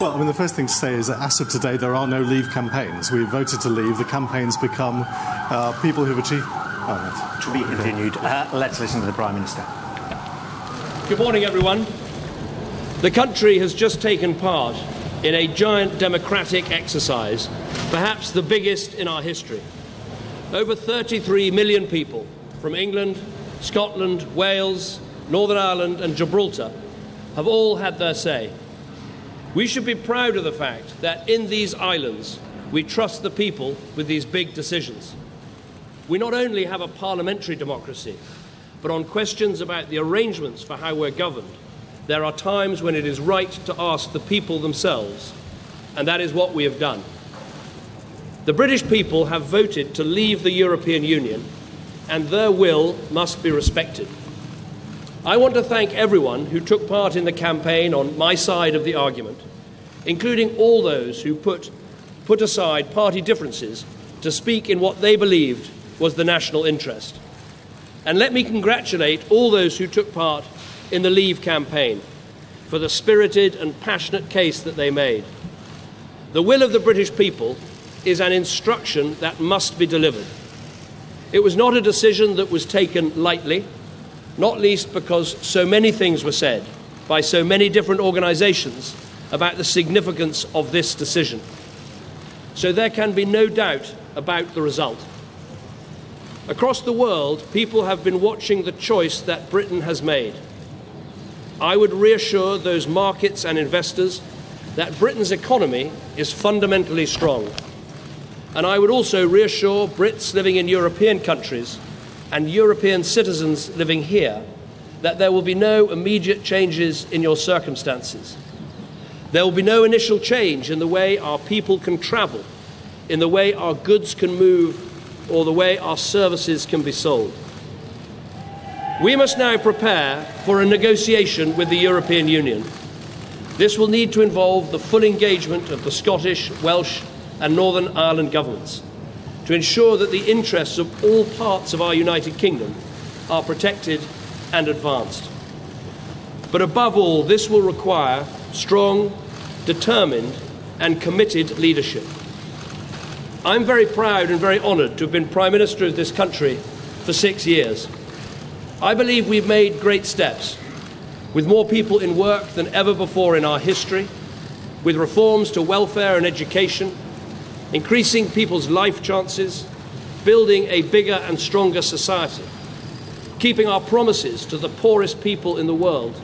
Well, I mean, the first thing to say is that as of today, there are no leave campaigns. We voted to leave. The campaigns become people who've achieved... Oh, to be continued. Let's listen to the Prime Minister. Good morning, everyone. The country has just taken part in a giant democratic exercise, perhaps the biggest in our history. Over 33 million people from England, Scotland, Wales, Northern Ireland and Gibraltar have all had their say. We should be proud of the fact that in these islands we trust the people with these big decisions. We not only have a parliamentary democracy, but on questions about the arrangements for how we're governed, there are times when it is right to ask the people themselves, and that is what we have done. The British people have voted to leave the European Union, and their will must be respected. I want to thank everyone who took part in the campaign on my side of the argument, including all those who put aside party differences to speak in what they believed was the national interest. And let me congratulate all those who took part in the Leave campaign for the spirited and passionate case that they made. The will of the British people is an instruction that must be delivered. It was not a decision that was taken lightly, not least because so many things were said by so many different organisations about the significance of this decision. So there can be no doubt about the result. Across the world, people have been watching the choice that Britain has made. I would reassure those markets and investors that Britain's economy is fundamentally strong. And I would also reassure Brits living in European countries and European citizens living here that there will be no immediate changes in your circumstances. There will be no initial change in the way our people can travel, in the way our goods can move, or the way our services can be sold. We must now prepare for a negotiation with the European Union. This will need to involve the full engagement of the Scottish, Welsh and Northern Ireland governments to ensure that the interests of all parts of our United Kingdom are protected and advanced. But above all, this will require strong, determined and committed leadership. I'm very proud and very honoured to have been Prime Minister of this country for 6 years. I believe we've made great steps, with more people in work than ever before in our history, with reforms to welfare and education, increasing people's life chances, building a bigger and stronger society, keeping our promises to the poorest people in the world,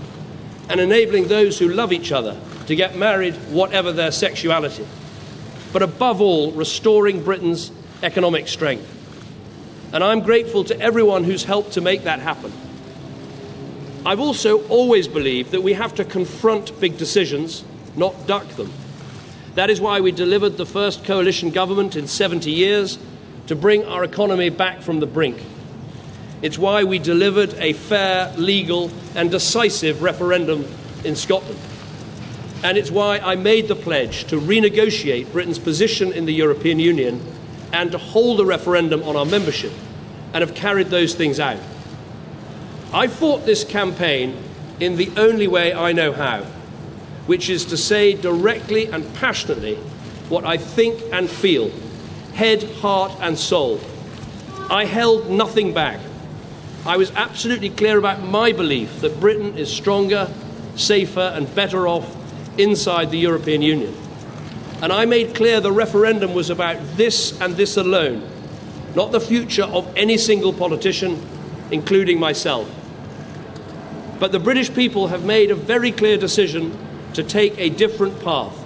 and enabling those who love each other to get married whatever their sexuality. But above all, restoring Britain's economic strength. And I'm grateful to everyone who's helped to make that happen. I've also always believed that we have to confront big decisions, not duck them. That is why we delivered the first coalition government in 70 years to bring our economy back from the brink. It's why we delivered a fair, legal and decisive referendum in Scotland. And it's why I made the pledge to renegotiate Britain's position in the European Union and to hold a referendum on our membership, and have carried those things out. I fought this campaign in the only way I know how, which is to say directly and passionately what I think and feel, head, heart and soul. I held nothing back. I was absolutely clear about my belief that Britain is stronger, safer and better off inside the European Union. And I made clear the referendum was about this and this alone, not the future of any single politician, including myself. But the British people have made a very clear decision to take a different path.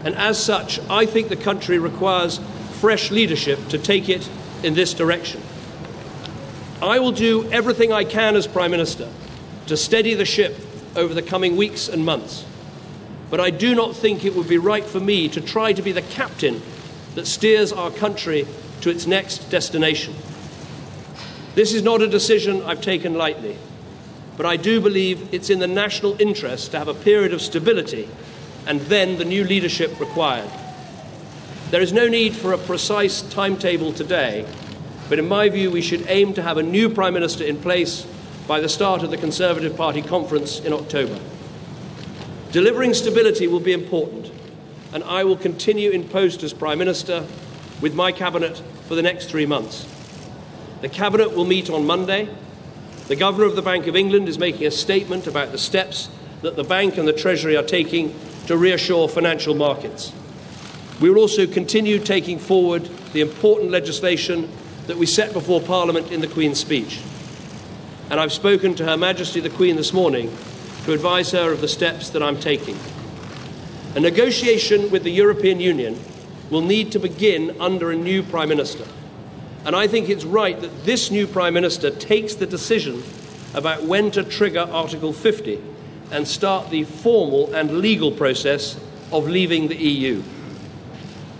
And as such, I think the country requires fresh leadership to take it in this direction. I will do everything I can as Prime Minister to steady the ship over the coming weeks and months. But I do not think it would be right for me to try to be the captain that steers our country to its next destination. This is not a decision I've taken lightly, but I do believe it's in the national interest to have a period of stability and then the new leadership required. There is no need for a precise timetable today, but in my view we should aim to have a new Prime Minister in place by the start of the Conservative Party conference in October. Delivering stability will be important, and I will continue in post as Prime Minister with my Cabinet for the next 3 months. The Cabinet will meet on Monday. The Governor of the Bank of England is making a statement about the steps that the Bank and the Treasury are taking to reassure financial markets. We will also continue taking forward the important legislation that we set before Parliament in the Queen's speech. And I've spoken to Her Majesty the Queen this morning to advise her of the steps that I'm taking. A negotiation with the European Union will need to begin under a new Prime Minister. And I think it's right that this new Prime Minister takes the decision about when to trigger Article 50 and start the formal and legal process of leaving the EU.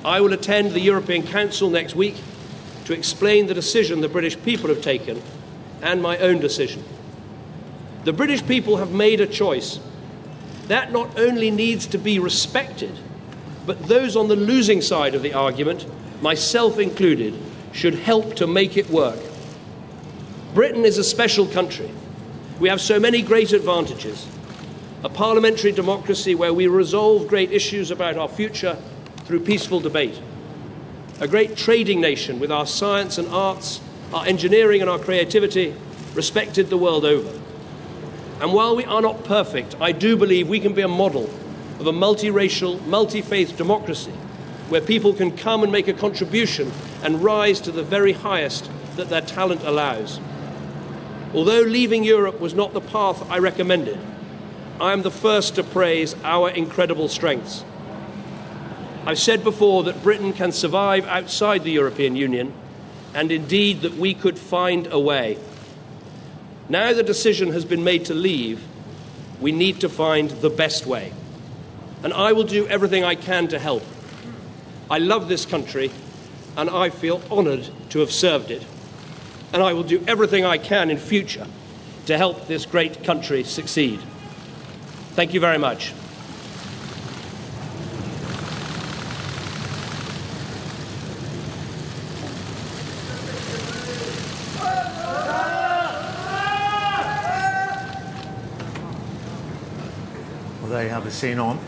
I will attend the European Council next week to explain the decision the British people have taken and my own decision. The British people have made a choice. That not only needs to be respected, but those on the losing side of the argument, myself included, should help to make it work. Britain is a special country. We have so many great advantages. A parliamentary democracy where we resolve great issues about our future through peaceful debate. A great trading nation with our science and arts, our engineering and our creativity respected the world over. And while we are not perfect, I do believe we can be a model of a multiracial, multi-faith democracy where people can come and make a contribution and rise to the very highest that their talent allows. Although leaving Europe was not the path I recommended, I am the first to praise our incredible strengths. I've said before that Britain can survive outside the European Union, and indeed that we could find a way. Now the decision has been made to leave, we need to find the best way. And I will do everything I can to help. I love this country, and I feel honoured to have served it. And I will do everything I can in future to help this great country succeed. Thank you very much. Well, there you have the scene on.